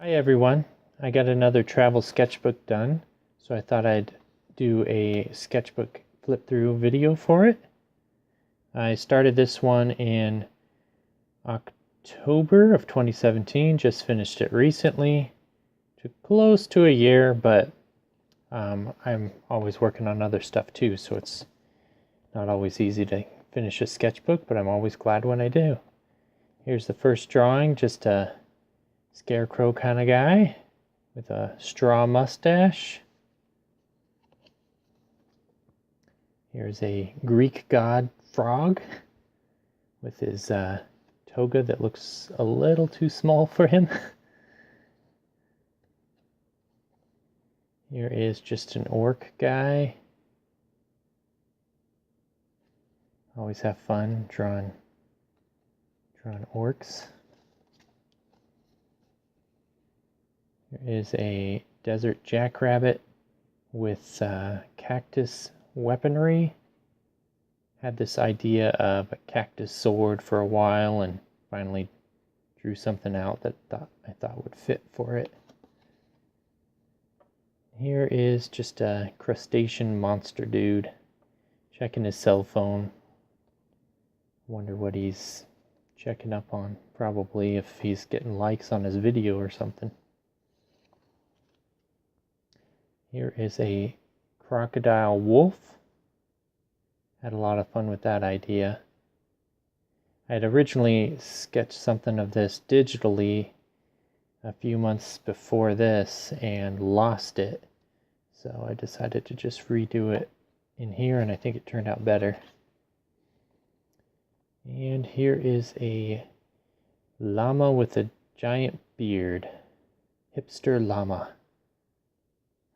Hi everyone, I got another travel sketchbook done, so I thought I'd do a sketchbook flip through video for it. I started this one in October of 2017, just finished it recently. Took close to a year, but I'm always working on other stuff too, so it's not always easy to finish a sketchbook, but I'm always glad when I do. Here's the first drawing, just a scarecrow kind of guy with a straw mustache. Here's a Greek god frog with his toga that looks a little too small for him. Here is just an orc guy. Always have fun drawing orcs. There is a desert jackrabbit with cactus weaponry. Had this idea of a cactus sword for a while and finally drew something out that I thought would fit for it. Here is just a crustacean monster dude checking his cell phone. Wonder what he's checking up on. Probably if he's getting likes on his video or something. Here is a Crocodile Wolf. Had a lot of fun with that idea. I had originally sketched something of this digitally a few months before this and lost it. So I decided to just redo it in here, and I think it turned out better. And here is a llama with a giant beard. Hipster llama.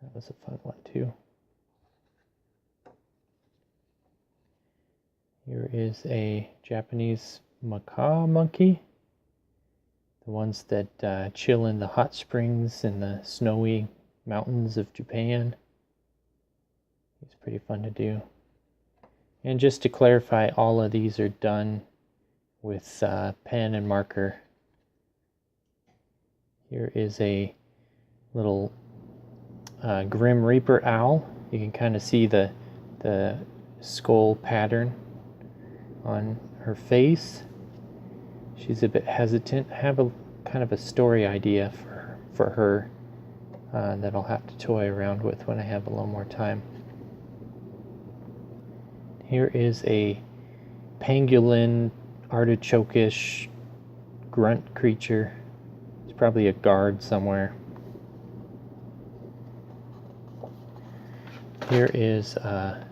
That was a fun one too. Here is a Japanese macaw monkey. The ones that chill in the hot springs in the snowy mountains of Japan. It's pretty fun to do. And just to clarify, all of these are done with pen and marker. Here is a little Grim Reaper owl. You can kind of see the skull pattern on her face. She's a bit hesitant. I have a kind of a story idea for her that I'll have to toy around with when I have a little more time. Here is a pangolin artichoke-ish grunt creature. It's probably a guard somewhere. Here is a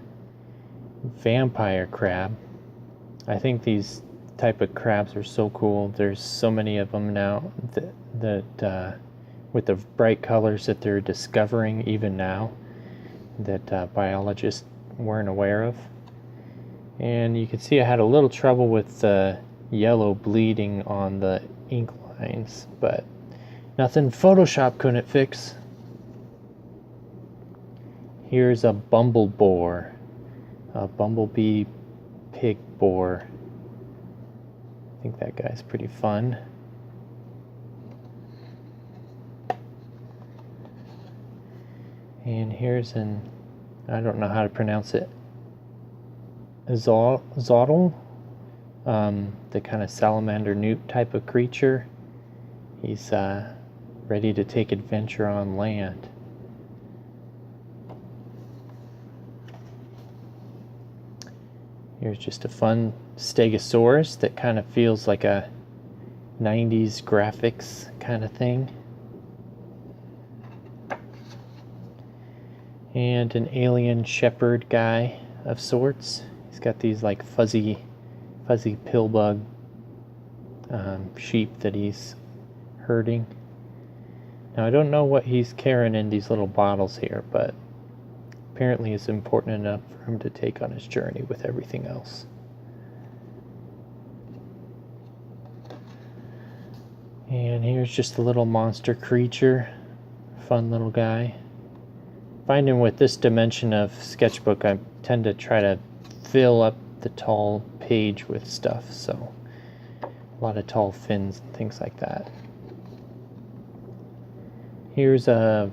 vampire crab. I think these type of crabs are so cool. There's so many of them now that with the bright colors that they're discovering even now that biologists weren't aware of. And you can see I had a little trouble with the yellow bleeding on the ink lines, but nothing Photoshop couldn't fix. Here's a Bumble Boar, a bumblebee pig boar. I think that guy's pretty fun. And here's I don't know how to pronounce it, Zotl, the kind of salamander newt type of creature. He's ready to take adventure on land. Here's just a fun stegosaurus that kind of feels like a 90s graphics kind of thing. And an alien shepherd guy of sorts. He's got these like fuzzy pill bug sheep that he's herding. Now I don't know what he's carrying in these little bottles here, but apparently it's important enough for him to take on his journey with everything else. And here's just a little monster creature. Fun little guy. Finding with this dimension of sketchbook, I tend to try to fill up the tall page with stuff, so a lot of tall fins and things like that. Here's a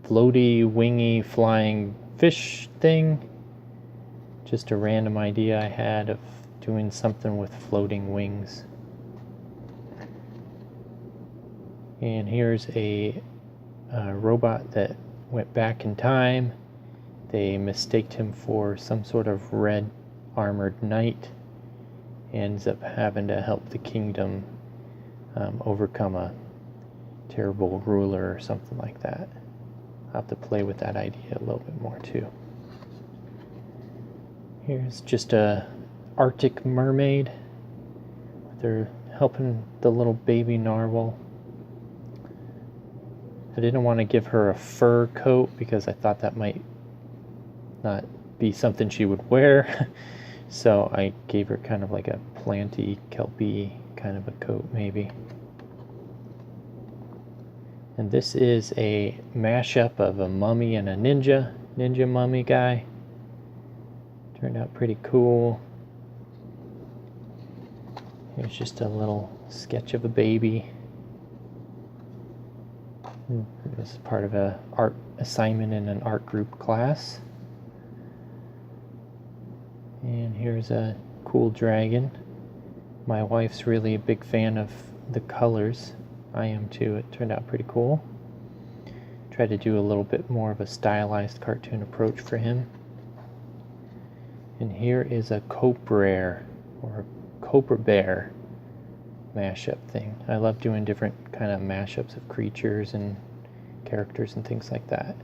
floaty, wingy, flying fish thing. Just a random idea I had of doing something with floating wings. And here's a robot that went back in time. They mistaked him for some sort of red armored knight. Ends up having to help the kingdom overcome a terrible ruler or something like that. I'll have to play with that idea a little bit more too. Here's just a Arctic mermaid. They're helping the little baby narwhal. I didn't want to give her a fur coat because I thought that might not be something she would wear. So I gave her kind of like a planty, kelpy kind of a coat maybe. And this is a mashup of a mummy and a ninja mummy guy. Turned out pretty cool. Here's just a little sketch of a baby. This is part of an art assignment in an art group class. And here's a cool dragon. My wife's really a big fan of the colors. I am too. It turned out pretty cool. Tried to do a little bit more of a stylized cartoon approach for him. And here is a Cobra Bear mashup thing. I love doing different kind of mashups of creatures and characters and things like that.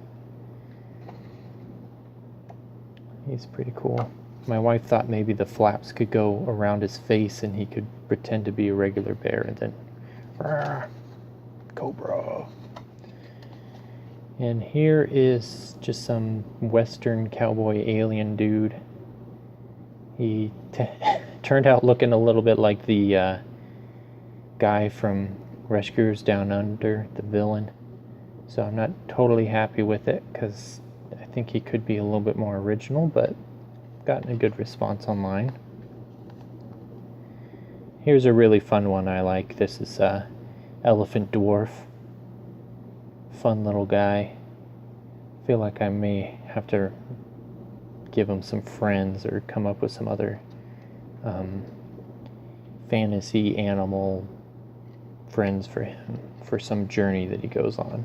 He's pretty cool. My wife thought maybe the flaps could go around his face and he could pretend to be a regular bear and then Cobra. And here is just some Western Cowboy Alien dude. He turned out looking a little bit like the guy from Rescuers Down Under, the villain. So I'm not totally happy with it because I think he could be a little bit more original, but gotten a good response online. Here's a really fun one I like. This is Elephant Dwarf. Fun little guy. Feel like I may have to give him some friends or come up with some other fantasy animal friends for him for some journey that he goes on.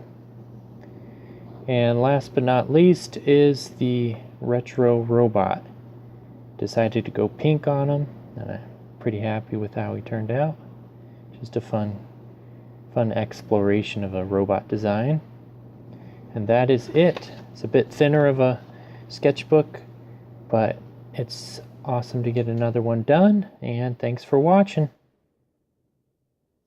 And last but not least is the retro robot. Decided to go pink on him, and I'm pretty happy with how he turned out. Just a fun exploration of a robot design. And that is it. It's a bit thinner of a sketchbook, but it's awesome to get another one done, and thanks for watching.